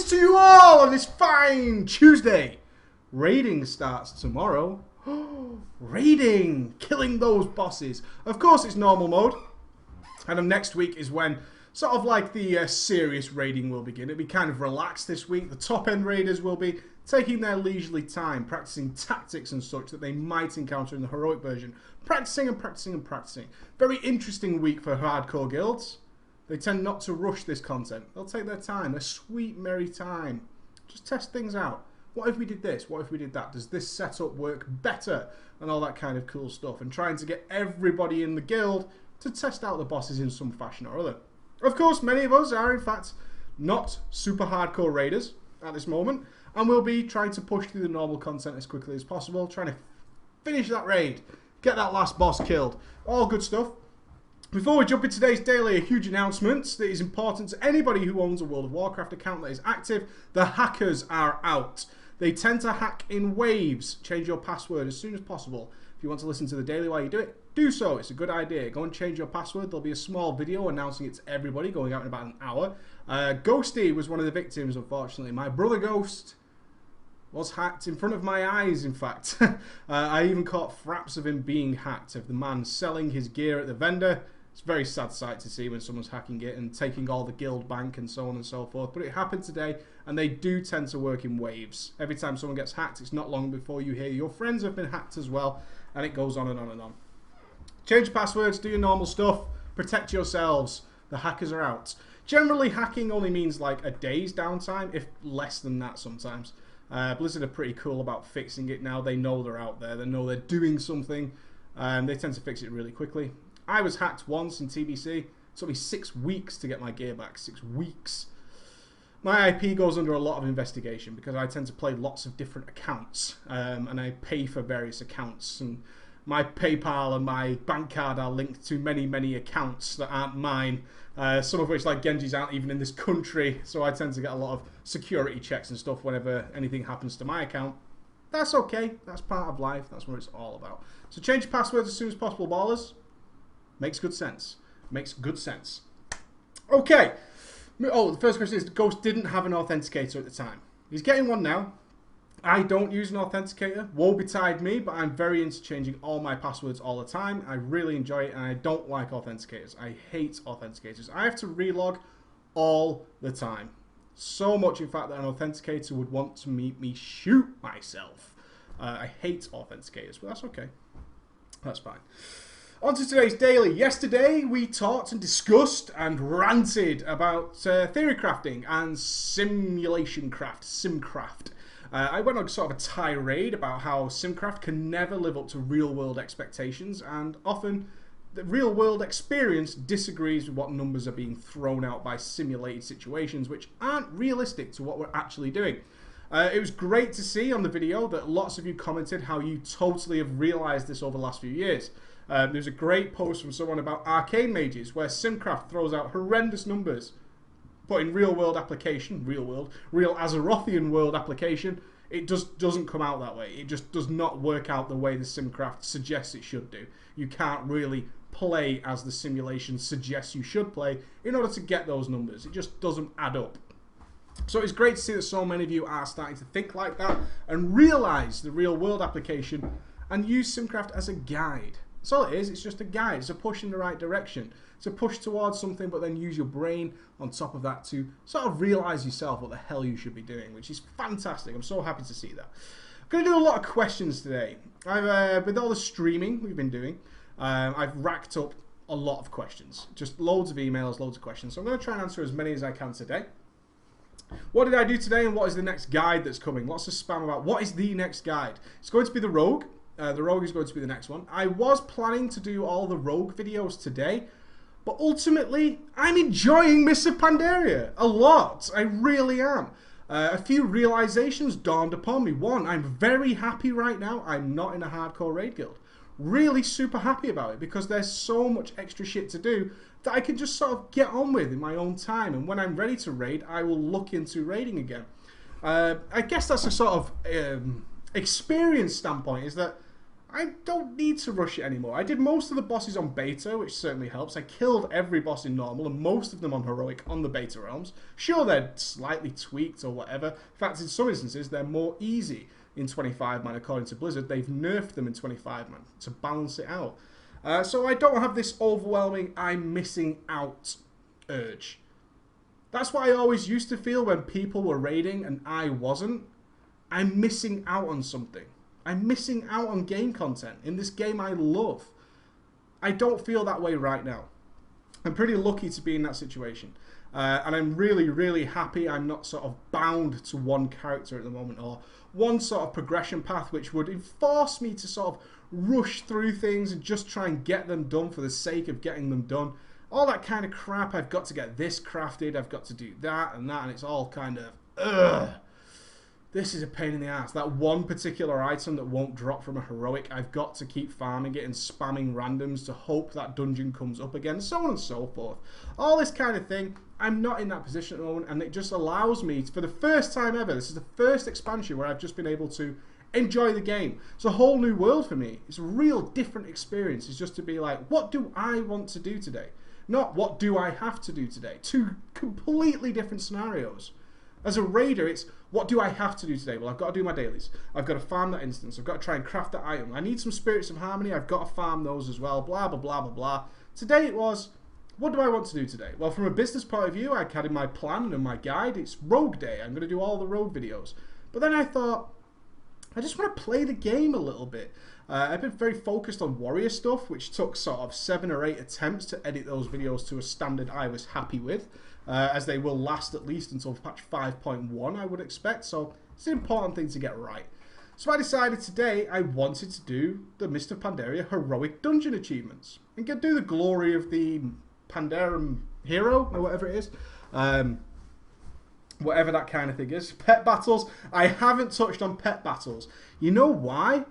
to you all on this fine Tuesday. Raiding starts tomorrow. Raiding! Killing those bosses. Of course it's normal mode. And then next week is when sort of like the serious raiding will begin. It'll be kind of relaxed this week. The top end raiders will be taking their leisurely time, practicing tactics and such that they might encounter in the heroic version. Practicing and practicing and practicing. Very interesting week for hardcore guilds. They tend not to rush this content. They'll take their time, their sweet merry time. Just test things out. What if we did this? What if we did that? Does this setup work better? And all that kind of cool stuff. And trying to get everybody in the guild to test out the bosses in some fashion or other. Of course, many of us are in fact not super hardcore raiders at this moment. And we'll be trying to push through the normal content as quickly as possible. Trying to finish that raid. Get that last boss killed. All good stuff. Before we jump into today's daily, a huge announcement that is important to anybody who owns a World of Warcraft account that is active. The hackers are out. They tend to hack in waves. Change your password as soon as possible. If you want to listen to the daily while you do it, do so. It's a good idea. Go and change your password. There'll be a small video announcing it to everybody going out in about an hour. Ghosty was one of the victims, unfortunately. My brother Ghost was hacked in front of my eyes, in fact. I even caught fraps of him being hacked, of the man selling his gear at the vendor. It's a very sad sight to see when someone's hacking it and taking all the guild bank and so on and so forth. But it happened today, and they do tend to work in waves. Every time someone gets hacked, it's not long before you hear your friends have been hacked as well, and it goes on and on and on. Change passwords, do your normal stuff, protect yourselves. The hackers are out. Generally, hacking only means like a day's downtime, if less than that sometimes. Blizzard are pretty cool about fixing it now. They know they're out there. They know they're doing something. They tend to fix it really quickly. I was hacked once in TBC. It took me 6 weeks to get my gear back. 6 weeks. My IP goes under a lot of investigation because I tend to play lots of different accounts. And I pay for various accounts. And my PayPal and my bank card are linked to many, many accounts that aren't mine. Some of which, like Genji's, aren't even in this country. So I tend to get a lot of security checks and stuff whenever anything happens to my account. That's okay. That's part of life. That's what it's all about. So change your passwords as soon as possible, ballers. Makes good sense. Makes good sense. Okay. Oh, the first question is, Ghost didn't have an authenticator at the time. He's getting one now. I don't use an authenticator. Woe betide me, but I'm very into changing all my passwords all the time. I really enjoy it, and I don't like authenticators. I hate authenticators. I have to relog all the time. So much, in fact, that an authenticator would want to make me shoot myself. I hate authenticators, but that's okay. That's fine. On to today's daily. Yesterday we talked and discussed and ranted about theory crafting and simulation craft, Simcraft. I went on sort of a tirade about how Simcraft can never live up to real world expectations, and often the real world experience disagrees with what numbers are being thrown out by simulated situations which aren't realistic to what we're actually doing. It was great to see on the video that lots of you commented how you totally have realised this over the last few years. There's a great post from someone about arcane mages where Simcraft throws out horrendous numbers, but in real world application, real Azerothian world application, it just doesn't come out that way. It just does not work out the way the Simcraft suggests it should do. You can't really play as the simulation suggests you should play in order to get those numbers. It just doesn't add up. So it's great to see that so many of you are starting to think like that and realise the real world application and use Simcraft as a guide. That's all it is. It's just a guide. It's a push in the right direction. It's a push towards something, but then use your brain on top of that to sort of realise yourself what the hell you should be doing, which is fantastic. I'm so happy to see that. I'm going to do a lot of questions today. With all the streaming we've been doing, I've racked up a lot of questions. Just loads of emails, loads of questions. So I'm going to try and answer as many as I can today. What did I do today, and what is the next guide that's coming? Lots of spam about what is the next guide. It's going to be the Rogue. The Rogue is going to be the next one. I was planning to do all the Rogue videos today, but ultimately, I'm enjoying Mists of Pandaria a lot. I really am. A few realizations dawned upon me. One, I'm very happy right now I'm not in a hardcore raid guild. Really super happy about it because there's so much extra shit to do that I can just sort of get on with in my own time. And when I'm ready to raid, I will look into raiding again. I guess that's a sort of experience standpoint, is that I don't need to rush it anymore. I did most of the bosses on beta, which certainly helps. I killed every boss in normal and most of them on heroic on the beta realms. Sure, they're slightly tweaked or whatever. In fact, in some instances, they're more easy in 25 man according to Blizzard. They've nerfed them in 25 man to balance it out. So I don't have this overwhelming I'm missing out urge. That's what I always used to feel when people were raiding and I wasn't. I'm missing out on something. I'm missing out on game content in this game I love. I don't feel that way right now. I'm pretty lucky to be in that situation. And I'm really, really happy I'm not sort of bound to one character at the moment or one sort of progression path which would force me to sort of rush through things and just try and get them done for the sake of getting them done. All that kind of crap. I've got to get this crafted, I've got to do that, and it's all kind of, ugh. This is a pain in the ass. That one particular item that won't drop from a heroic, I've got to keep farming it and spamming randoms to hope that dungeon comes up again, so on and so forth. All this kind of thing, I'm not in that position at the moment, and it just allows me, for the first time ever, this is the first expansion where I've just been able to enjoy the game. It's a whole new world for me. It's a real different experience. It's just to be like, what do I want to do today? Not what do I have to do today. Two completely different scenarios. As a raider, it's what do I have to do today? Well, I've got to do my dailies. I've got to farm that instance. I've got to try and craft that item. I need some spirits of harmony. I've got to farm those as well. Blah, blah, blah, blah, blah. Today it was, what do I want to do today? Well, from a business point of view, I had in my plan and my guide, it's rogue day. I'm going to do all the rogue videos. But then I thought, I just want to play the game a little bit. I've been very focused on warrior stuff, which took sort of 7 or 8 attempts to edit those videos to a standard I was happy with, as they will last at least until patch 5.1, I would expect. So it's an important thing to get right. So I decided today I wanted to do the Mist of Pandaria heroic dungeon achievements and do the glory of the Pandarum hero or whatever it is. Whatever that kind of thing is. Pet battles. I haven't touched on pet battles. You know why?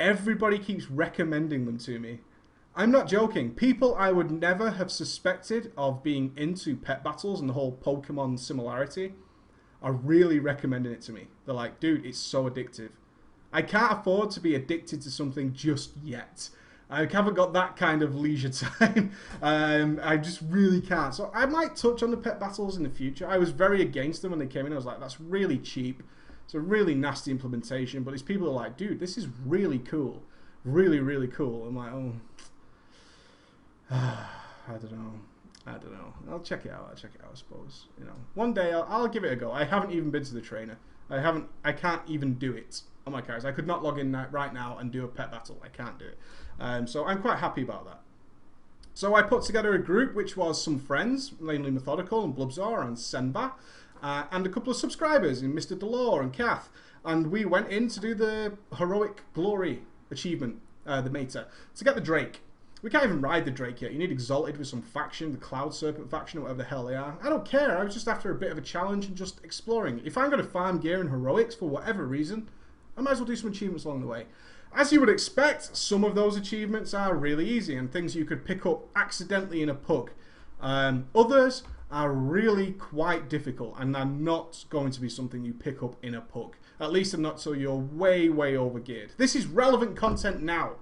Everybody keeps recommending them to me. I'm not joking. People I would never have suspected of being into pet battles and the whole Pokemon similarity are really recommending it to me. They're like, dude, it's so addictive. I can't afford to be addicted to something just yet. I haven't got that kind of leisure time. I just really can't. So I might touch on the pet battles in the future. I was very against them when they came in. I was like, that's really cheap. It's a really nasty implementation. But these people are like, dude, this is really cool. Really, really cool. I'm like, oh, I don't know. I don't know. I'll check it out. I suppose. You know, one day I'll give it a go. I haven't even been to the trainer. I can't even do it on my characters. I could not log in right now and do a pet battle. I can't do it. So I'm quite happy about that. So I put together a group which was some friends, namely Methodical and Blubzor and Senba, and a couple of subscribers in Mr. Delore and Kath. And we went in to do the Heroic Glory achievement, the Meta, to get the Drake. We can't even ride the Drake yet. You need Exalted with some faction, the Cloud Serpent faction, or whatever the hell they are. I don't care. I was just after a bit of a challenge and just exploring. If I'm going to farm gear in Heroics for whatever reason, I might as well do some achievements along the way. As you would expect, some of those achievements are really easy and things you could pick up accidentally in a pug. Others are really quite difficult and are not going to be something you pick up in a pug. At least not so you're way, way over geared. This is relevant content now.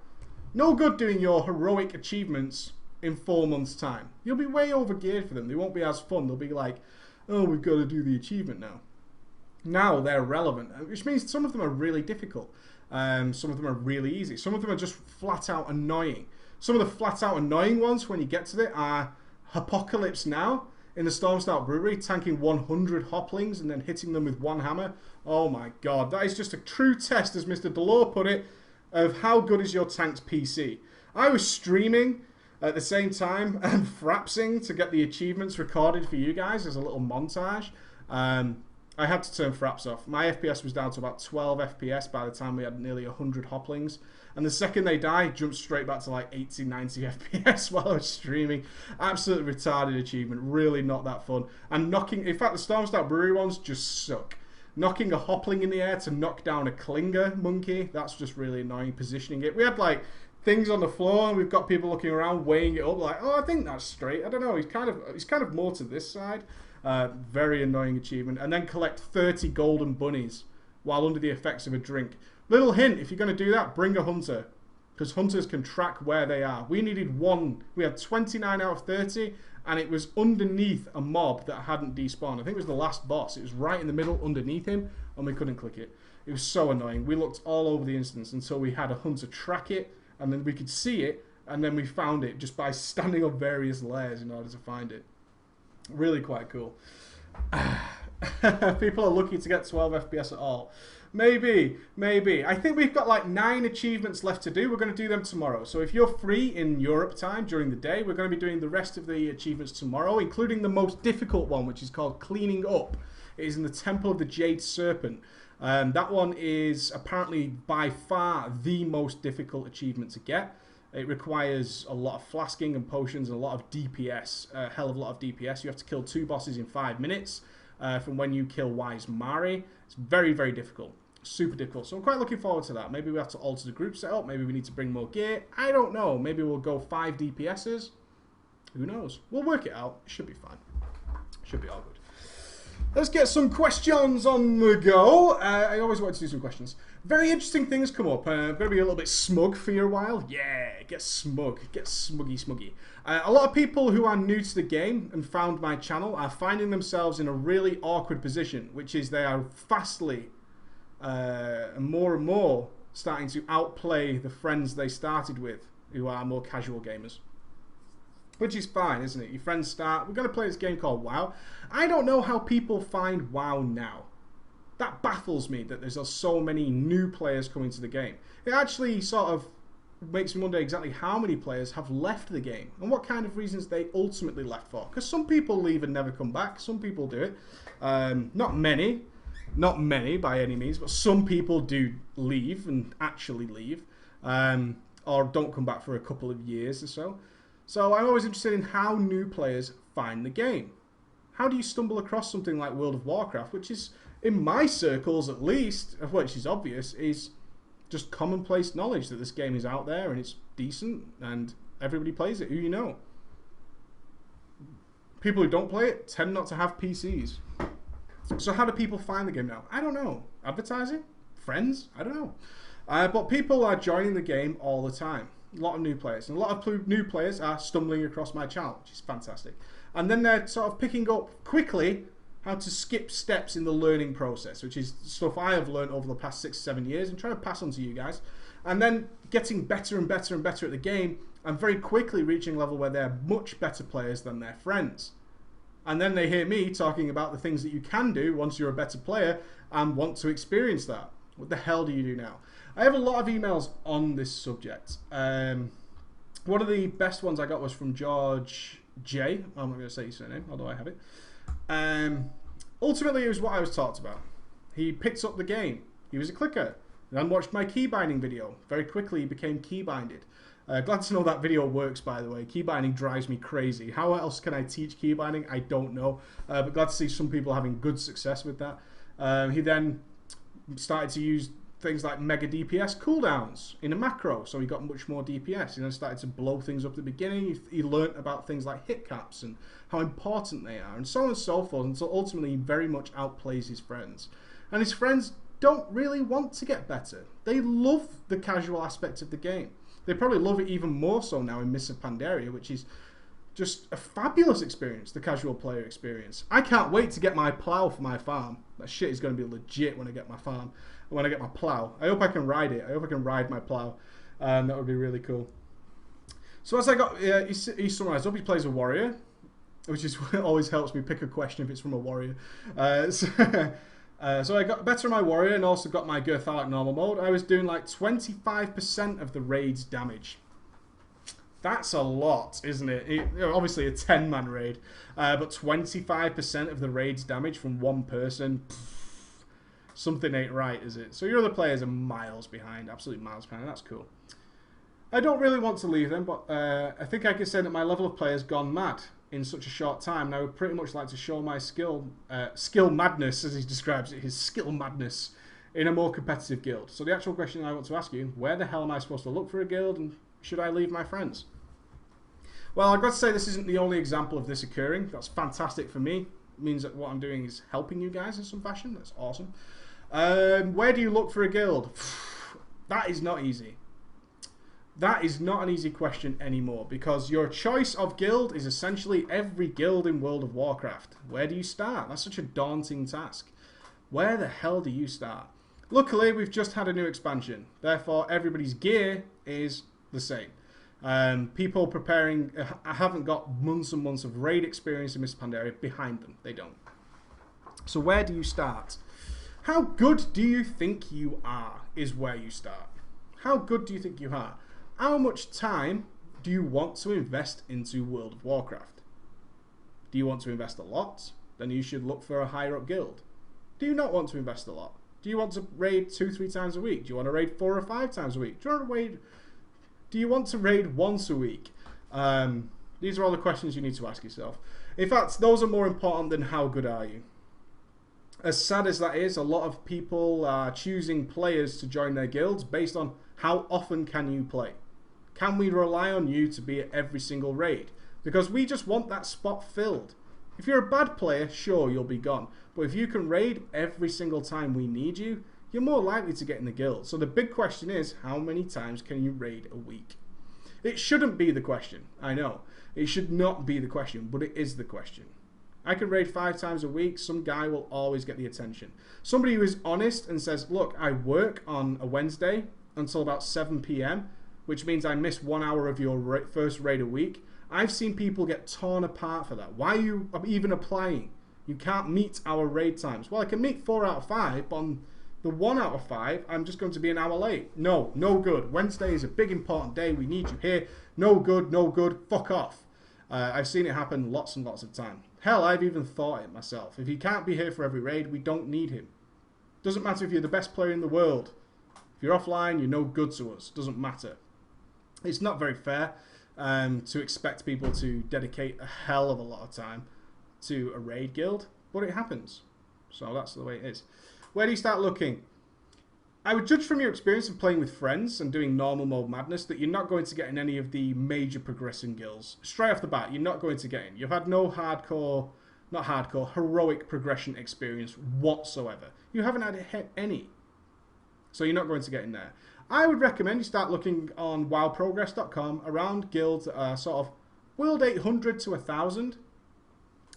No good doing your heroic achievements in 4 months' time. You'll be way over geared for them. They won't be as fun. They'll be like, oh, we've got to do the achievement now. Now they're relevant, which means some of them are really difficult. Some of them are really easy. Some of them are just flat out annoying. Some of the flat out annoying ones when you get to it are Apocalypse Now in the Stormstout Brewery, tanking 100 hoplings and then hitting them with one hammer. Oh my god, that is just a true test, as Mr. Delore put it, of how good is your tank's PC. I was streaming at the same time and frapsing to get the achievements recorded for you guys as a little montage. I had to turn fraps off. My FPS was down to about 12 FPS by the time we had nearly 100 hoplings. And the second they die, jumped straight back to like 80, 90 FPS while I was streaming. Absolutely retarded achievement. Really not that fun. And knocking, in fact, the Stormstout Brewery ones just suck. Knocking a hopling in the air to knock down a clinger monkey, that's just really annoying. Positioning it. We had like things on the floor and we've got people looking around weighing it up like, oh, I think that's straight. I don't know. He's kind of more to this side. Very annoying achievement. And then collect 30 golden bunnies while under the effects of a drink. Little hint, if you're going to do that, bring a hunter. because hunters can track where they are. We needed one. We had 29 out of 30, and it was underneath a mob that hadn't despawned. I think it was the last boss. It was right in the middle underneath him, and we couldn't click it. It was so annoying. We looked all over the instance until we had a hunter track it, and then we could see it, and then we found it just by standing on various layers in order to find it. Really quite cool. People are lucky to get 12 FPS at all. Maybe, maybe. I think we've got like 9 achievements left to do. We're going to do them tomorrow. So if you're free in Europe time during the day, we're going to be doing the rest of the achievements tomorrow, including the most difficult one, which is called Cleaning Up. It is in the Temple of the Jade Serpent. That one is apparently by far the most difficult achievement to get. It requires a lot of flasking and potions and a lot of DPS, a hell of a lot of DPS. You have to kill 2 bosses in 5 minutes from when you kill Wise Mari. It's very, very difficult. Super difficult. So I'm quite looking forward to that. Maybe we have to alter the group setup. Maybe we need to bring more gear. I don't know. Maybe we'll go 5 DPSs. Who knows? We'll work it out. It should be fine. Should be all good. Let's get some questions on the go. I always wanted to do some questions. Very interesting things come up. I'm going to be a little bit smug for you a while. Yeah, get smug. Get smuggy. A lot of people who are new to the game and found my channel are finding themselves in a really awkward position, which is they are fastly more and more starting to outplay the friends they started with, who are more casual gamers. Which is fine, isn't it? Your friends start, we're going to play this game called WoW. I don't know how people find WoW now. That baffles me that there's so many new players coming to the game. It actually sort of makes me wonder exactly how many players have left the game and what kind of reasons they ultimately left for. Because some people leave and never come back. Some people do it. Not many by any means, but some people do leave and actually leave, or don't come back for a couple of years or so. So I'm always interested in how new players find the game. How do you stumble across something like World of Warcraft, which is, in my circles at least, which is obvious, is just commonplace knowledge that this game is out there and it's decent and everybody plays it, who you know. People who don't play it tend not to have PCs. So how do people find the game now? I don't know. Advertising? Friends? I don't know. But people are joining the game all the time. A lot of new players. And a lot of new players are stumbling across my channel, which is fantastic. And then they're sort of picking up quickly how to skip steps in the learning process, which is stuff I have learned over the past 6 or 7 years and trying to pass on to you guys. And then getting better and better and better at the game and very quickly reaching a level where they're much better players than their friends. And then they hear me talking about the things that you can do once you're a better player and want to experience that. What the hell do you do now? I have a lot of emails on this subject. One of the best ones I got was from George J. I'm not going to say his surname, although I have it. Ultimately, it was what I was talked about. He picked up the game. He was a clicker. And then watched my key binding video. Very quickly, he became key binded. Glad to know that video works, by the way. Key binding drives me crazy. How else can I teach key binding? I don't know. But glad to see some people having good success with that. He then started to use things like mega DPS cooldowns in a macro, so he got much more DPS. He then started to blow things up at the beginning. He learnt about things like hit caps and how important they are, and so on and so forth, until ultimately he very much outplays his friends. And his friends don't really want to get better. They love the casual aspect of the game. They probably love it even more so now in Mists of Pandaria, which is just a fabulous experience, the casual player experience. I can't wait to get my plow for my farm. That shit is going to be legit when I get my farm. When I get my plow. I hope I can ride it. I hope I can ride my plow. That would be really cool. So as I got, he summarised up, he plays a warrior, which is always helps me pick a question if it's from a warrior. So I got better on my warrior and also got my Gerthalic normal mode. I was doing like 25% of the raid's damage. That's a lot, isn't it? Obviously a 10-man raid, but 25% of the raid's damage from one person. Something ain't right, is it? So your other players are miles behind, absolutely miles behind. That's cool. I don't really want to leave them, but I think I can say that my level of play has gone mad in such a short time, and I would pretty much like to show my skill madness, as he describes it, his skill madness, in a more competitive guild. So the actual question I want to ask you, where the hell am I supposed to look for a guild, and should I leave my friends? Well, I've got to say this isn't the only example of this occurring. That's fantastic for me. It means that what I'm doing is helping you guys in some fashion. That's awesome. Where do you look for a guild? That is not easy. That is not an easy question anymore, because your choice of guild is essentially every guild in World of Warcraft. Where do you start? That's such a daunting task. Where the hell do you start? Luckily, we've just had a new expansion. Therefore, everybody's gear is the same. People preparing haven't got months and months of raid experience in Mists of Pandaria behind them. They don't. So where do you start? How good do you think you are is where you start. How good do you think you are? How much time do you want to invest into World of Warcraft? Do you want to invest a lot? Then you should look for a higher up guild. Do you not want to invest a lot? Do you want to raid 2-3 times a week? Do you want to raid 4 or 5 times a week? Do you want to raid once a week? These are all the questions you need to ask yourself. In fact, those are more important than how good are you. As sad as that is, a lot of people are choosing players to join their guilds based on how often can you play. Can we rely on you to be at every single raid? Because we just want that spot filled. If you're a bad player, sure, you'll be gone. But if you can raid every single time we need you, you're more likely to get in the guild. So the big question is, how many times can you raid a week? It shouldn't be the question, I know. It should not be the question, but it is the question. I can raid 5 times a week, some guy will always get the attention. Somebody who is honest and says, look, I work on a Wednesday until about 7 PM, which means I miss 1 hour of your first raid a week. I've seen people get torn apart for that. Why are you even applying? You can't meet our raid times. Well, I can meet 4 out of 5, but on the 1 out of 5, I'm just going to be an hour late. No, no good. Wednesday is a big important day. We need you here. No good, no good. Fuck off. I've seen it happen lots and lots of time. Hell, I've even thought it myself. If he can't be here for every raid, we don't need him. Doesn't matter if you're the best player in the world. If you're offline, you're no good to us. Doesn't matter. It's not very fair to expect people to dedicate a hell of a lot of time to a raid guild, but it happens. So that's the way it is. Where do you start looking? I would judge from your experience of playing with friends and doing normal mode madness that you're not going to get in any of the major progressing guilds. Straight off the bat, you're not going to get in. You've had no heroic progression experience whatsoever. You haven't had any. So you're not going to get in there. I would recommend you start looking on wowprogress.com around guilds that are sort of World 800 to 1000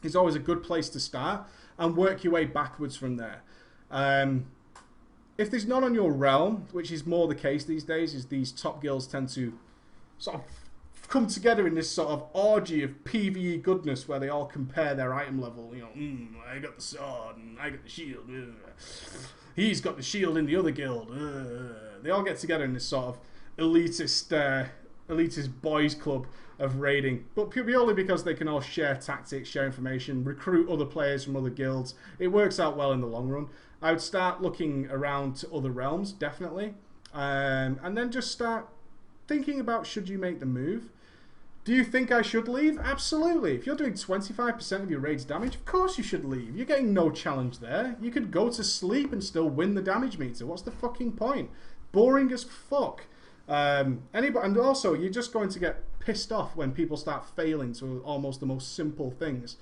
is always a good place to start and work your way backwards from there. If there's none on your realm, which is more the case these days, is these top guilds tend to sort of come together in this sort of orgy of PvE goodness where they all compare their item level. You know, I got the sword and I got the shield. He's got the shield in the other guild. They all get together in this sort of elitist boys club of raiding, but purely because they can all share tactics, share information, recruit other players from other guilds. It works out well in the long run. I would start looking around to other realms, definitely, and then just start thinking about, should you make the move? Do you think I should leave? Absolutely. If you're doing 25% of your raid's damage, of course you should leave. You're getting no challenge there. You could go to sleep and still win the damage meter. What's the fucking point? Boring as fuck. And also, you're just going to get pissed off when people start failing to almost the most simple things.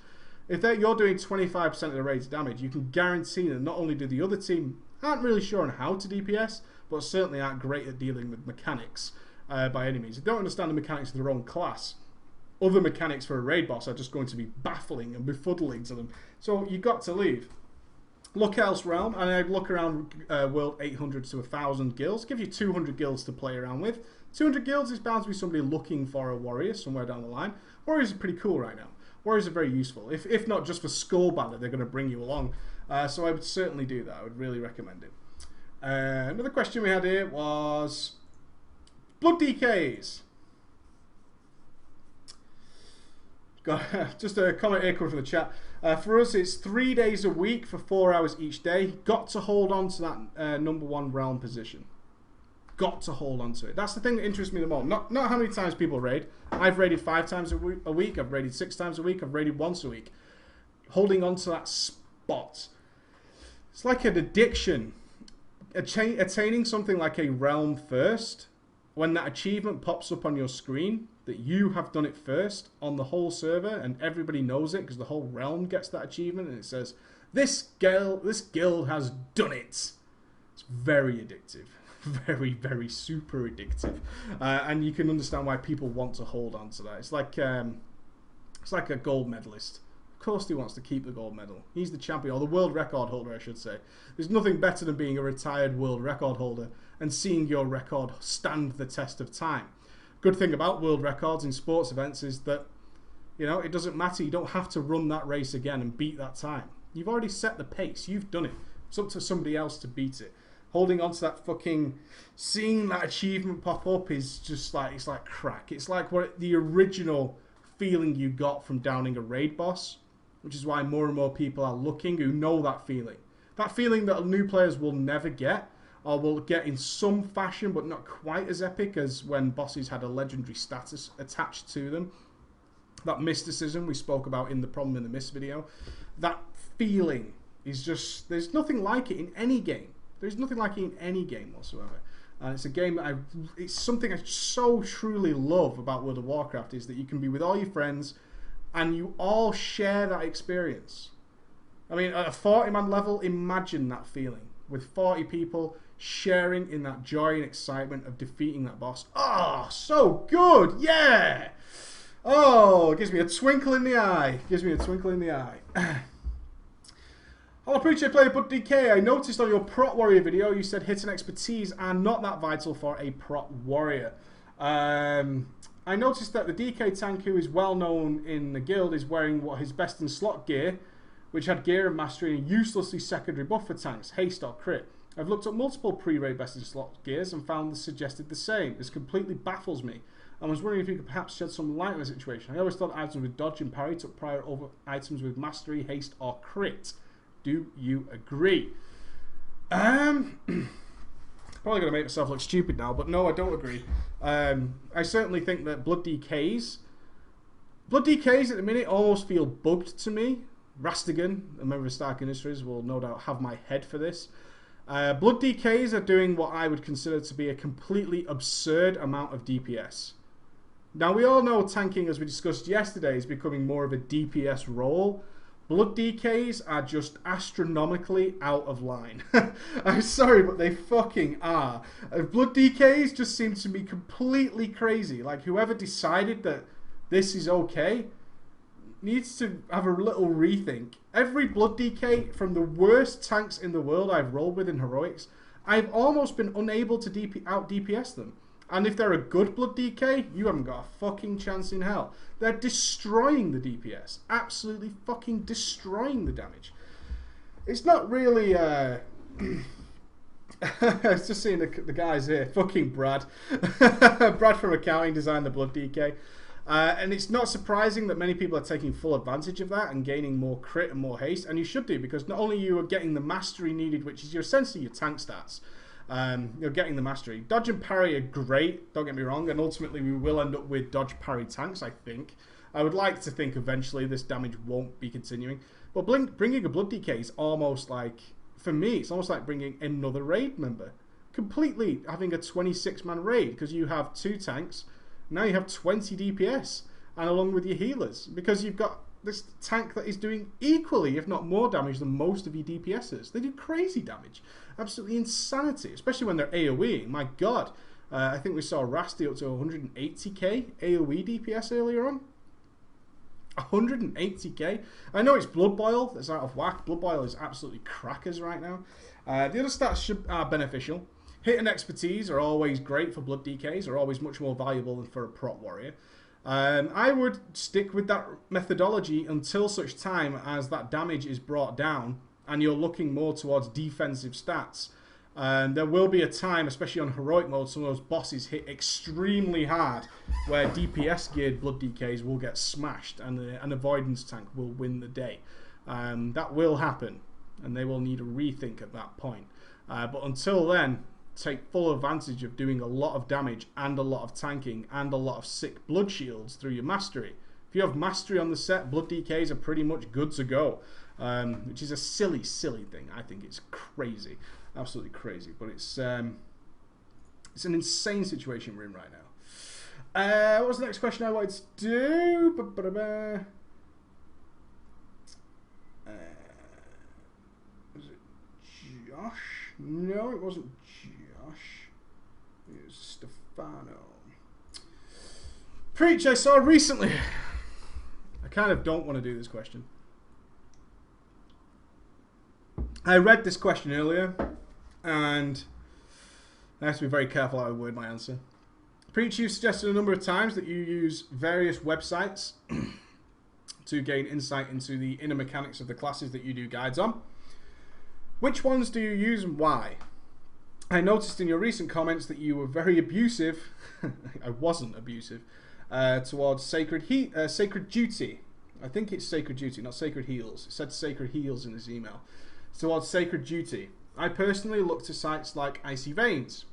If you're doing 25% of the raid's damage, you can guarantee that not only do the other team aren't really sure on how to DPS, but certainly aren't great at dealing with mechanics by any means. They don't understand the mechanics of their own class. Other mechanics for a raid boss are just going to be baffling and befuddling to them. So you've got to leave. Look else realm, and I'd look around World 800 to 1000 guilds. Give you 200 guilds to play around with. 200 guilds is bound to be somebody looking for a warrior somewhere down the line. Warriors are pretty cool right now. Warriors are very useful. If not just for Skull Banner, they're going to bring you along. So I would certainly do that. I would really recommend it. Another question we had here was blood DKs. Got just a comment here coming from the chat. For us, it's 3 days a week for 4 hours each day. Got to hold on to that #1 realm position. Got to hold on to it. That's the thing that interests me the most. Not how many times people raid. I've raided 5 times a week. I've raided 6 times a week. I've raided once a week. Holding on to that spot. It's like an addiction. Attaining something like a realm first, when that achievement pops up on your screen, that you have done it first on the whole server and everybody knows it because the whole realm gets that achievement and it says, this guild has done it. It's very addictive. very, very super addictive, and you can understand why people want to hold on to that. It's like a gold medalist. Of course he wants to keep the gold medal. He's the champion, or the world record holder, I should say. There's nothing better than being a retired world record holder and seeing your record stand the test of time. Good thing about world records in sports events is that, you know, it doesn't matter. You don't have to run that race again and beat that time. You've already set the pace. You've done it. It's up to somebody else to beat it. Holding on to that fucking, seeing that achievement pop up is just like, it's like crack. It's like what the original feeling you got from downing a raid boss, which is why more and more people are looking who know that feeling. That feeling that new players will never get, or will get in some fashion, but not quite as epic as when bosses had a legendary status attached to them. That mysticism we spoke about in the Problem in the Mist video. That feeling is just, there's nothing like it in any game. There's nothing like it in any game whatsoever. And it's a game that it's something I so truly love about World of Warcraft, is that you can be with all your friends and you all share that experience. I mean, at a 40-man level, imagine that feeling. With 40 people sharing in that joy and excitement of defeating that boss. Oh, so good! Yeah! Oh, it gives me a twinkle in the eye. It gives me a twinkle in the eye. I'll appreciate player but DK. I noticed on your prot warrior video you said hit and expertise are not that vital for a prot warrior. I noticed that the DK tank, who is well known in the guild, is wearing what his best in slot gear, which had gear and mastery and uselessly secondary buff for tanks, haste or crit. I've looked up multiple pre-raid best in slot gears and found this suggested the same. This completely baffles me. I was wondering if you could perhaps shed some light on the situation. I always thought items with dodge and parry took prior over items with mastery, haste or crit. Do you agree? Probably going to make myself look stupid now, but no, I don't agree. I certainly think that Blood DKs at the minute almost feel bugged to me. Rastigan, a member of Stark Industries, will no doubt have my head for this. Blood DKs are doing what I would consider to be a completely absurd amount of DPS. Now, we all know tanking, as we discussed yesterday, is becoming more of a DPS role. Blood DKs are just astronomically out of line. I'm sorry, but they fucking are. Blood DKs just seem to be completely crazy. Like, whoever decided that this is okay needs to have a little rethink. Every Blood DK, from the worst tanks in the world I've rolled with in Heroics, I've almost been unable to out DPS them. And if they're a good Blood DK, you haven't got a fucking chance in hell. They're destroying the DPS. Absolutely fucking destroying the damage. It's not really... It's just seeing the guys here. Fucking Brad. Brad from Accounting designed the Blood DK. And it's not surprising that many people are taking full advantage of that and gaining more crit and more haste. And you should do, because not only you are getting the mastery needed, which is essentially your tank stats, you're getting the mastery. Dodge and parry are great, don't get me wrong, and ultimately we will end up with dodge parry tanks, I think. I would like to think eventually this damage won't be continuing. But bringing a Blood DK is almost like, for me, it's almost like bringing another raid member. Completely having a 26-man raid, because you have 2 tanks, now you have 20 DPS, and along with your healers, because you've got this tank that is doing equally, if not more damage than most of your DPSs. They do crazy damage. Absolutely insanity, especially when they're AoE. My god. I think we saw Rasty up to 180k AoE DPS earlier on. 180k. I know it's Blood Boil that's out of whack. Blood Boil is absolutely crackers right now. The other stats are beneficial. Hit and expertise are always great for Blood DKs, are always much more valuable than for a prot warrior. I would stick with that methodology until such time as that damage is brought down and you're looking more towards defensive stats. There will be a time, especially on heroic mode, some of those bosses hit extremely hard, where DPS geared Blood DKs will get smashed and an avoidance tank will win the day. That will happen, and they will need a rethink at that point. But until then, take full advantage of doing a lot of damage and a lot of tanking and a lot of sick blood shields through your mastery. If you have mastery on the set, Blood DKs are pretty much good to go, which is a silly thing. I think it's crazy, absolutely crazy, but it's an insane situation we're in right now. What was the next question I wanted to do? Was it Josh? No, it wasn't Josh. Stefano. Preach, I saw recently. I kind of don't want to do this question. I read this question earlier, and I have to be very careful how I word my answer. Preach, you've suggested a number of times that you use various websites to gain insight into the inner mechanics of the classes that you do guides on. Which ones do you use and why? I noticed in your recent comments that you were very abusive. I wasn't abusive towards Sacred Duty. I think it's Sacred Duty, not Sacred Heels. It said Sacred Heels in his email. Towards Sacred Duty. I personally look to sites like Icy Veins.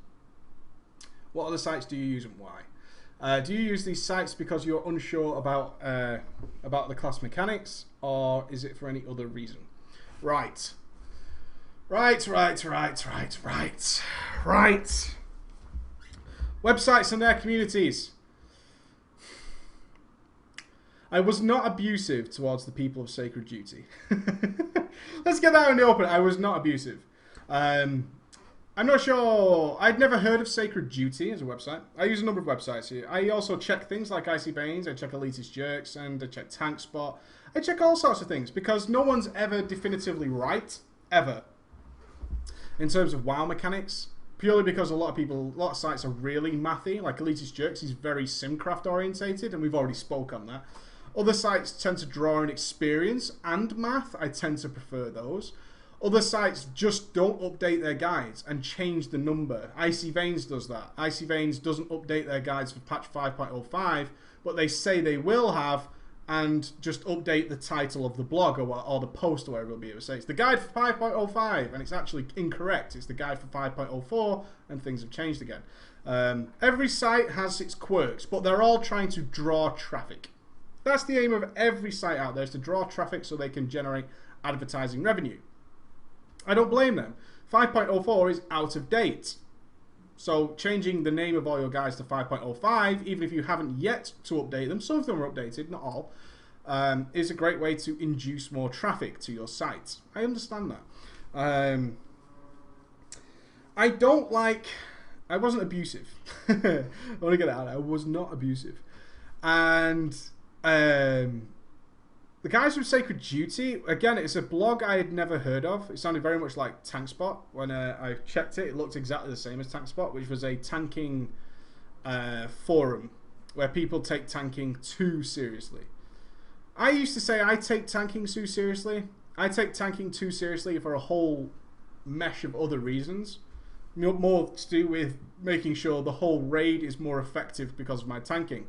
What other sites do you use and why? Do you use these sites because you're unsure about the class mechanics, or is it for any other reason? Right. Websites and their communities. I was not abusive towards the people of Sacred Duty. Let's get that in the open. I was not abusive. I'm not sure. I'd never heard of Sacred Duty as a website. I use a number of websites here. I also check things like Icy Veins. I check Elitist Jerks, and I check Tank Spot. I check all sorts of things because no one's ever definitively right, ever, in terms of WoW mechanics. Purely because a lot of sites are really mathy. Like Elitist Jerks is very Simcraft orientated, and we've already spoke on that. Other sites tend to draw on experience and math. I tend to prefer those. Other sites just don't update their guides and change the number. Icy Veins does that. Icy Veins doesn't update their guides for patch 5.05, but they say they will have, and just update the title of the blog or the post or whatever it'll be. It will say it's the guide for 5.05, and it's actually incorrect. It's the guide for 5.04, and things have changed again. Every site has its quirks, but they're all trying to draw traffic. That's the aim of every site out there, is to draw traffic so they can generate advertising revenue. I don't blame them. 5.04 is out of date. So changing the name of all your guides to 5.05, even if you haven't yet to update them, some of them are updated, not all, is a great way to induce more traffic to your site. I understand that. I wasn't abusive. I want to get it out. I was not abusive. And the guys from Sacred Duty, again, it's a blog I had never heard of. It sounded very much like TankSpot. When I checked it, it looked exactly the same as TankSpot, which was a tanking forum where people take tanking too seriously. I used to say I take tanking too seriously. I take tanking too seriously for a whole mesh of other reasons. More to do with making sure the whole raid is more effective because of my tanking.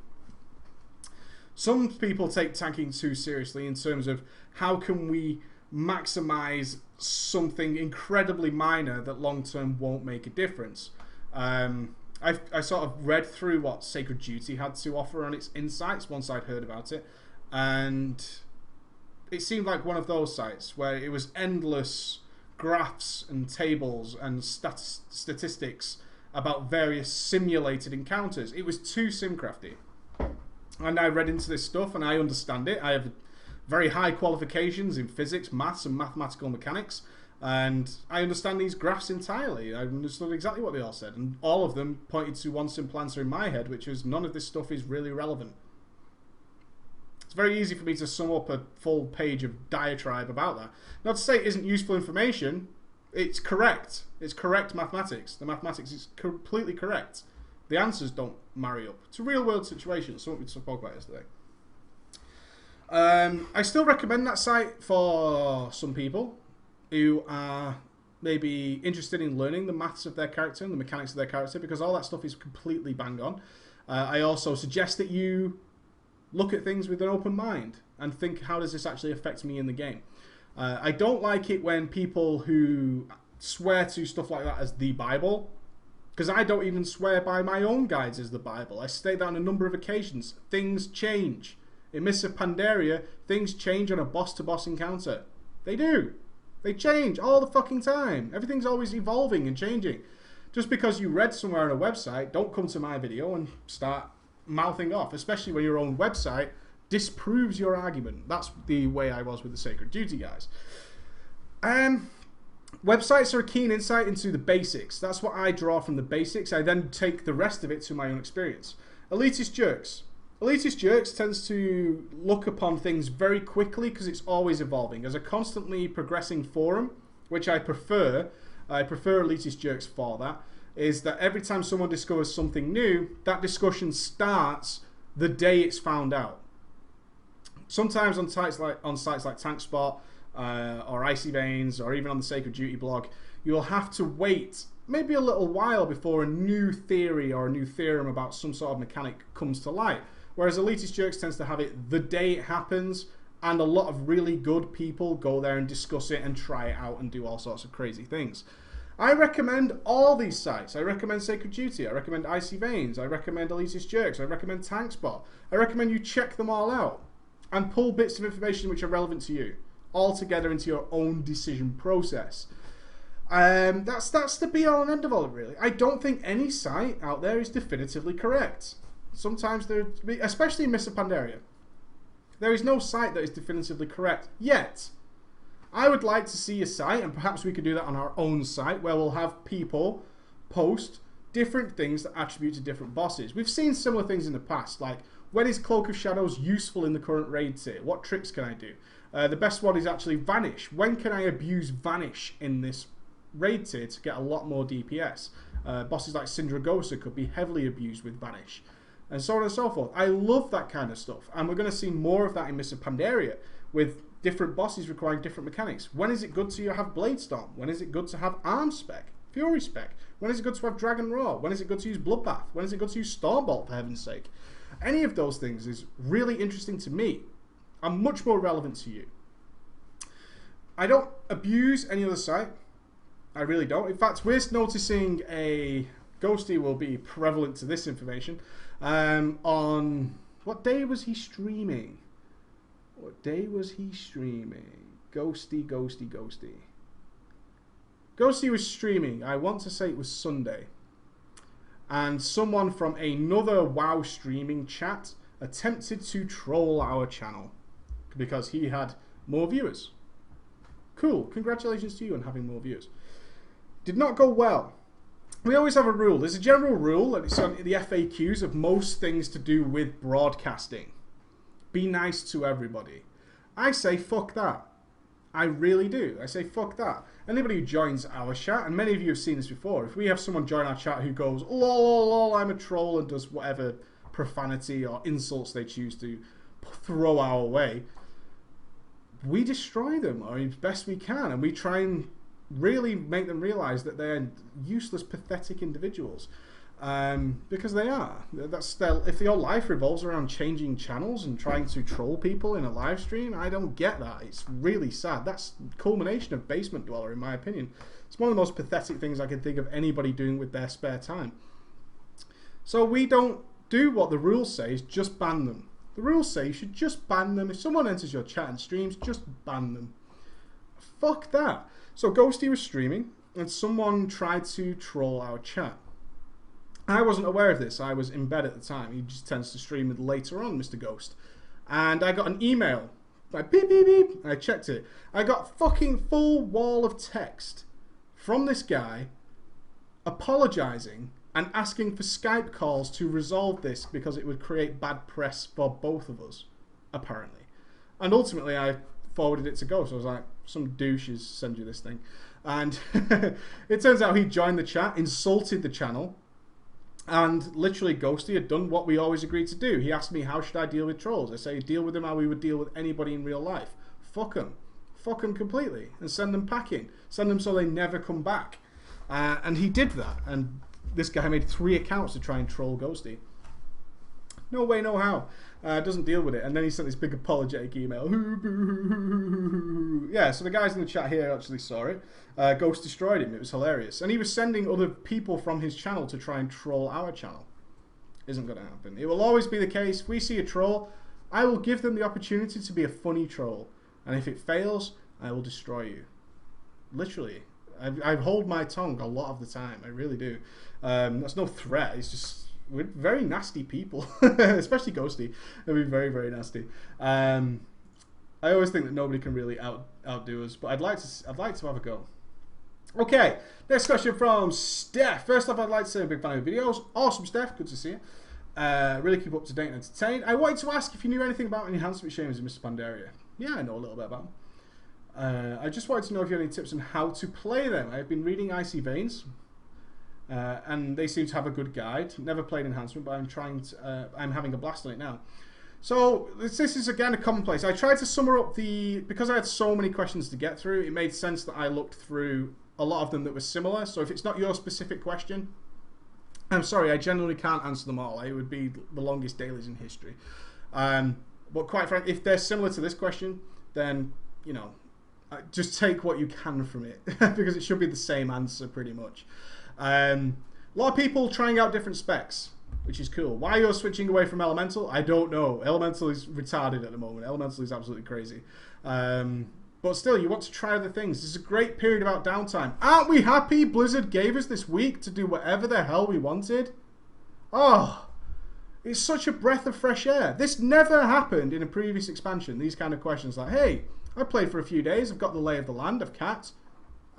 Some people take tanking too seriously in terms of how can we maximize something incredibly minor that long term won't make a difference. I sort of read through what Sacred Duty had to offer on its insights once I'd heard about it, and it seemed like one of those sites where it was endless graphs and tables and statistics about various simulated encounters. It was too Simcrafty. And I read into this stuff and I understand it. I have very high qualifications in physics, maths, and mathematical mechanics. And I understand these graphs entirely. I understood exactly what they all said. And all of them pointed to one simple answer in my head, which was none of this stuff is really relevant. It's very easy for me to sum up a full page of diatribe about that. Not to say it isn't useful information. It's correct. It's correct mathematics. The mathematics is completely correct. The answers don't marry up to real world situations, something we spoke about yesterday. I still recommend that site for some people who are maybe interested in learning the maths of their character and the mechanics of their character, because all that stuff is completely bang on. I also suggest that you look at things with an open mind and think, how does this actually affect me in the game? I don't like it when people who swear to stuff like that as the Bible, because I don't even swear by my own guides as the Bible. I state that on a number of occasions. Things change. In Mists of Pandaria, things change on a boss-to-boss encounter. They do. They change all the fucking time. Everything's always evolving and changing. Just because you read somewhere on a website, don't come to my video and start mouthing off, especially when your own website disproves your argument. That's the way I was with the Sacred Duty guys. Websites are a keen insight into the basics. That's what I draw from the basics. I then take the rest of it to my own experience. Elitist jerks. Elitist jerks tends to look upon things very quickly because it's always evolving. As a constantly progressing forum, which I prefer elitist jerks for that, is that every time someone discovers something new, that discussion starts the day it's found out. Sometimes on sites like TankSpot or Icy Veins or even on the Sacred Duty blog, you'll have to wait maybe a little while before a new theory or a new theorem about some sort of mechanic comes to light. Whereas Elitist Jerks tends to have it the day it happens, and a lot of really good people go there and discuss it and try it out and do all sorts of crazy things. I recommend all these sites. I recommend Sacred Duty. I recommend Icy Veins. I recommend Elitist Jerks. I recommend TankSpot. I recommend you check them all out and pull bits of information which are relevant to you all together into your own decision process. That's the be all and end of all, really. I don't think any site out there is definitively correct. Sometimes there, especially in Mr. Pandaria, there is no site that is definitively correct yet. I would like to see a site, and perhaps we could do that on our own site, where we'll have people post different things that attribute to different bosses. We've seen similar things in the past, like when is Cloak of Shadows useful in the current raid tier? What tricks can I do? The best one is actually Vanish. When can I abuse Vanish in this raid tier to get a lot more DPS? Bosses like Syndragosa could be heavily abused with Vanish, and so on and so forth. I love that kind of stuff, and we're going to see more of that in Mr. Pandaria, with different bosses requiring different mechanics. When is it good to have Bladestorm? When is it good to have Arm Spec? Fury Spec? When is it good to have Dragon Roar? When is it good to use Bloodbath? When is it good to use Stormbolt, for heaven's sake? Any of those things is really interesting to me and much more relevant to you. I don't abuse any other site. I really don't. In fact, we're noticing a Ghosty will be prevalent to this information. On what day was he streaming? What day was he streaming? Ghosty. Ghosty was streaming. I want to say it was Sunday. And someone from another WoW streaming chat attempted to troll our channel because he had more viewers. Cool. Congratulations to you on having more viewers. Did not go well. We always have a rule. There's a general rule, and it's on the FAQs of most things to do with broadcasting. Be nice to everybody. I say fuck that. I really do. I say fuck that. Anybody who joins our chat, and many of you have seen this before, if we have someone join our chat who goes, lol, I'm a troll, and does whatever profanity or insults they choose to throw our way, we destroy them as best we can, and we try and really make them realize that they're useless, pathetic individuals. Because they are. If your life revolves around changing channels and trying to troll people in a live stream, I don't get that. It's really sad. That's the culmination of Basement Dweller, in my opinion. It's one of the most pathetic things I can think of anybody doing with their spare time. So we don't do what the rules say, is just ban them. The rules say you should just ban them. If someone enters your chat and streams, just ban them. Fuck that. So Ghosty was streaming, and someone tried to troll our chat. I wasn't aware of this. I was in bed at the time. He just tends to stream later on, Mr. Ghost. And I got an email. Like, beep, beep, beep. I checked it. I got fucking full wall of text from this guy apologizing and asking for Skype calls to resolve this because it would create bad press for both of us, apparently. And ultimately, I forwarded it to Ghost. I was like, some douches send you this thing. And it turns out he joined the chat, insulted the channel, and literally Ghosty had done what we always agreed to do. He asked me, how should I deal with trolls? I say, deal with them how we would deal with anybody in real life. Fuck them. Fuck them completely. And send them packing. Send them so they never come back. And he did that. And this guy made 3 accounts to try and troll Ghosty. No way, no how. Doesn't deal with it. And then he sent this big apologetic email. Yeah, so the guys in the chat here actually saw it. Ghost destroyed him. It was hilarious. And he was sending other people from his channel to try and troll our channel. Isn't going to happen. It will always be the case. If we see a troll, I will give them the opportunity to be a funny troll. And if it fails, I will destroy you. Literally. I hold my tongue a lot of the time. I really do. That's no threat. It's just... we're very nasty people, especially Ghosty. They'll be very, very nasty. I always think that nobody can really outdo us, but I'd like to have a go. Okay, next question from Steph. First off, I'd like to say I'm a big fan of your videos. Awesome, Steph. Good to see you. Really keep up to date and entertained. I wanted to ask if you knew anything about enhancement shamers in Mr. Pandaria. Yeah, I know a little bit about them. I just wanted to know if you had any tips on how to play them. I've been reading Icy Veins, and they seem to have a good guide. Never played enhancement, but I'm having a blast on it now. So this is again a commonplace. I tried to summer up because I had so many questions to get through. It made sense that I looked through a lot of them that were similar. So if it's not your specific question, I'm sorry, I genuinely can't answer them all. It would be the longest dailies in history. But quite frankly, if they're similar to this question, then, you know, just take what you can from it because it should be the same answer pretty much. A lot of people trying out different specs, which is cool. Why you're switching away from Elemental, I don't know. Elemental is retarded at the moment. Elemental is absolutely crazy. But still, you want to try other things. This is a great period about downtime. Aren't we happy Blizzard gave us this week to do whatever the hell we wanted? Oh, it's such a breath of fresh air. This never happened in a previous expansion. These kind of questions like, hey, I played for a few days. I've got the lay of the land. I've capped.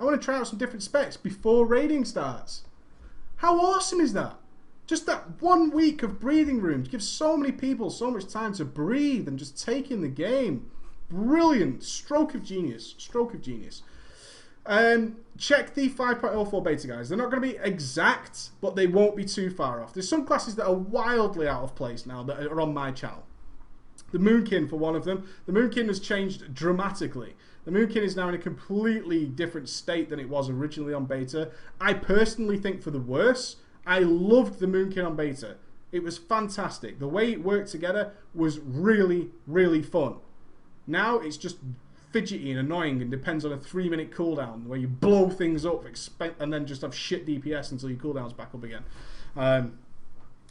I want to try out some different specs before raiding starts. How awesome is that? Just that 1 week of breathing room gives so many people so much time to breathe and just take in the game. Brilliant. Stroke of genius. Stroke of genius. Check the 5.04 beta, guys. They're not going to be exact, but they won't be too far off. There's some classes that are wildly out of place now that are on my channel. The Moonkin, for one of them. The Moonkin has changed dramatically. The Moonkin is now in a completely different state than it was originally on beta. I personally think for the worse. I loved the Moonkin on beta. It was fantastic. The way it worked together was really, really fun. Now it's just fidgety and annoying and depends on a 3-minute cooldown where you blow things up and then just have shit DPS until your cooldown's back up again.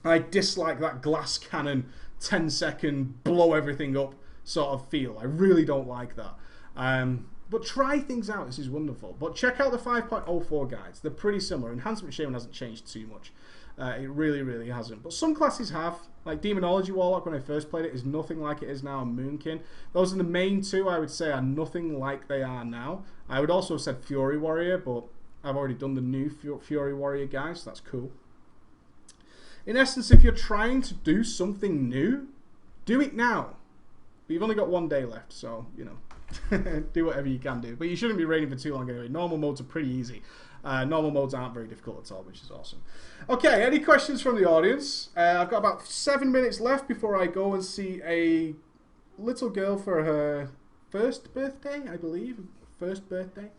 I dislike that glass cannon 10-second blow everything up sort of feel. I really don't like that. But try things out. This is wonderful. But check out the 5.04 guides. They're pretty similar. Enhancement Shaman hasn't changed too much. It really, really hasn't. But some classes have. Like Demonology Warlock, when I first played it, is nothing like it is now on Moonkin. Those are the main two I would say are nothing like they are now. I would also have said Fury Warrior, but I've already done the new Fury Warrior guys, so that's cool. In essence, if you're trying to do something new, do it now. But you've only got 1 day left, so, you know, do whatever you can do. But you shouldn't be raiding for too long anyway. Normal modes are pretty easy. Normal modes aren't very difficult at all, which is awesome. Okay, any questions from the audience? I've got about 7 minutes left before I go and see a little girl for her first birthday, I believe. First birthday.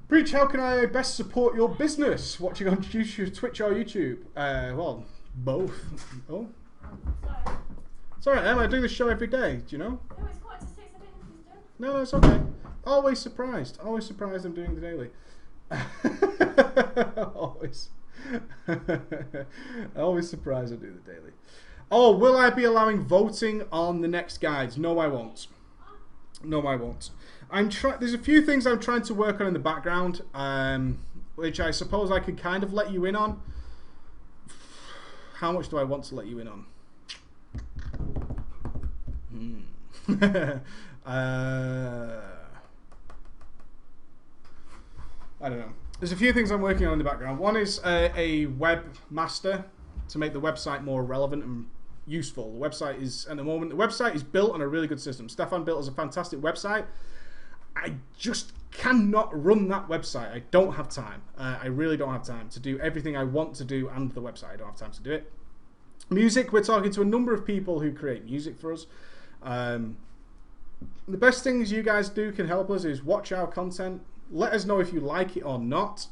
Breach, how can I best support your business? Watching on YouTube, Twitch or YouTube? Well, both. Oh. Sorry, Em, I do this show every day, do you know? No, it's quite to 6, I didn't think it's done. No, it's okay. Always surprised. Always surprised I'm doing the daily. Always. Always surprised I do the daily. Oh, will I be allowing voting on the next guides? No, I won't. No, I won't. There's a few things I'm trying to work on in the background, which I suppose I could kind of let you in on. How much do I want to let you in on? I don't know. There's a few things I'm working on in the background. One is a webmaster to make the website more relevant and useful. The website is, at the moment, the website is built on a really good system. Stefan built us a fantastic website. I just cannot run that website. I don't have time. I really don't have time to do everything I want to do and the website. I don't have time to do it. Music, we're talking to a number of people who create music for us. The best things you guys do can help us is watch our content. Let us know if you like it or not.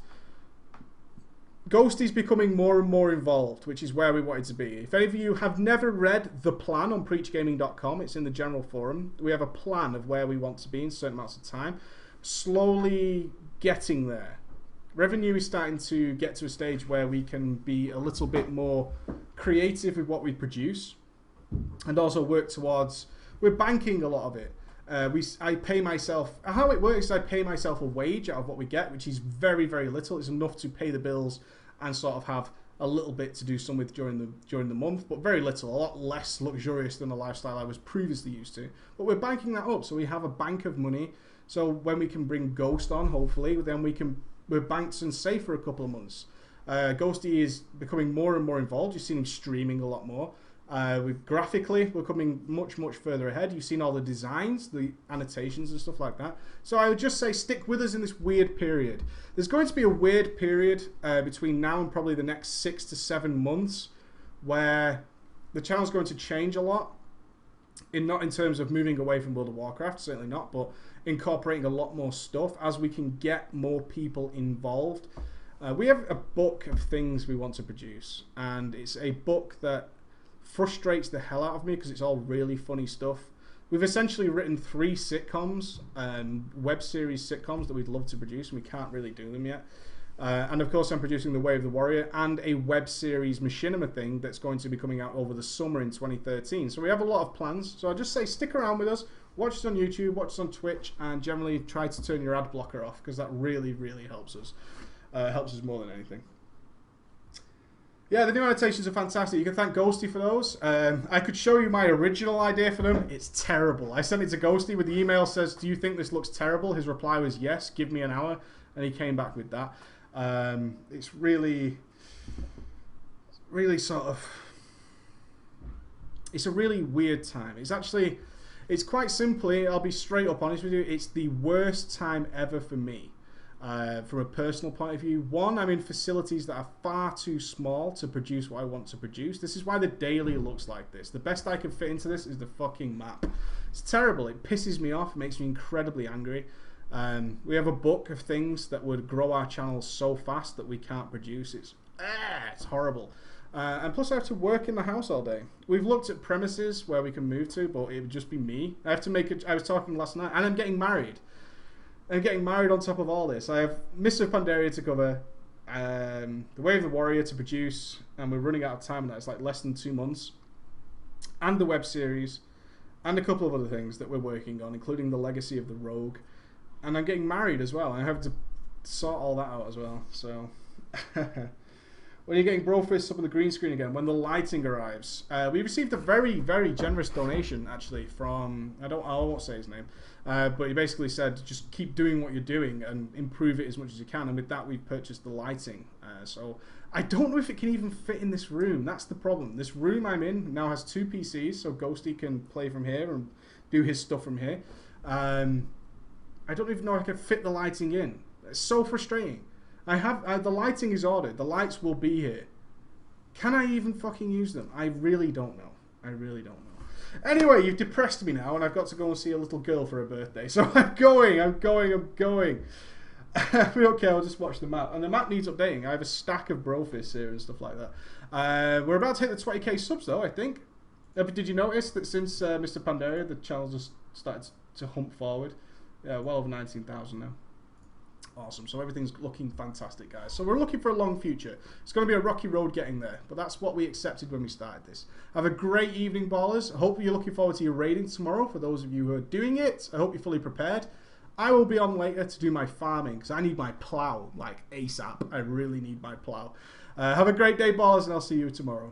Ghosty's becoming more and more involved, which is where we wanted to be. If any of you have never read the plan on preachgaming.com, it's in the general forum. We have a plan of where we want to be in certain amounts of time. Slowly getting there. Revenue is starting to get to a stage where we can be a little bit more creative with what we produce and also work towards, we're banking a lot of it. I pay myself, how it works is I pay myself a wage out of what we get, which is very, very little. It's enough to pay the bills and sort of have a little bit to do some with during the month, but very little, a lot less luxurious than the lifestyle I was previously used to. But we're banking that up, so we have a bank of money So when we can bring Ghost on, hopefully, then we're banked and safe for a couple of months. Ghosty is becoming more and more involved. You've seen him streaming a lot more. Graphically, we're coming much further ahead. You've seen all the designs, the annotations and stuff like that. So I would just say stick with us in this weird period. There's going to be a weird period between now and probably the next 6 to 7 months where the channel's going to change a lot. Not in terms of moving away from World of Warcraft, certainly not, but incorporating a lot more stuff as we can get more people involved. We have a book of things we want to produce, and it's a book that frustrates the hell out of me because it's all really funny stuff. We've essentially written 3 sitcoms, web series sitcoms that we'd love to produce, and we can't really do them yet. And of course I'm producing The Way of the Warrior and a web series machinima thing that's going to be coming out over the summer in 2013. So we have a lot of plans. So I'll just say stick around with us, watch us on YouTube, watch us on Twitch, and generally try to turn your ad blocker off because that really helps us. Helps us more than anything. Yeah, the new annotations are fantastic. You can thank Ghosty for those. I could show you my original idea for them. It's terrible. I sent it to Ghosty with the email says, do you think this looks terrible? His reply was yes, give me an hour. And he came back with that. It's really sort of, it's a really weird time. It's quite simply, I'll be straight up honest with you, it's the worst time ever for me. From a personal point of view. One, I'm in facilities that are far too small to produce what I want to produce. This is why the daily looks like this. The best I can fit into this is the fucking map. It's terrible. It pisses me off. It makes me incredibly angry. We have a book of things that would grow our channel so fast that we can't produce. It's horrible. And plus I have to work in the house all day. We've looked at premises where we can move to, but it would just be me. I have to make it. I was talking last night, and I'm getting married. I'm getting married on top of all this. I have Mists of Pandaria to cover, The Way of the Warrior to produce, and we're running out of time now. It's like less than 2 months. And the web series, and a couple of other things that we're working on, including the Legacy of the Rogue. And I'm getting married as well. I have to sort all that out as well. So, when you're getting Brofist up on the green screen again, when the lighting arrives. We received a very generous donation, actually, from, I won't say his name. But he basically said, just keep doing what you're doing and improve it as much as you can. And with that, we've purchased the lighting. So I don't know if it can even fit in this room. That's the problem. This room I'm in now has 2 PCs, so Ghosty can play from here and do his stuff from here. I don't even know if I can fit the lighting in. It's so frustrating. The lighting is ordered. The lights will be here. Can I even fucking use them? I really don't know. I really don't know. Anyway, you've depressed me now, and I've got to go and see a little girl for her birthday. So I'm going. If we don't care, I'll just watch the map. And the map needs updating. I have a stack of Brofists here and stuff like that. We're about to hit the 20k subs, though, I think. Did you notice that since Mr. Pandaria, the channel just started to hump forward? Yeah, well over 19,000 now. Awesome. So everything's looking fantastic, guys. So we're looking for a long future. It's going to be a rocky road getting there, but that's what we accepted when we started this. Have a great evening, ballers. I hope you're looking forward to your raiding tomorrow. For those of you who are doing it, I hope you're fully prepared. I will be on later to do my farming because I need my plow like ASAP. I really need my plow. Have a great day, ballers, and I'll see you tomorrow.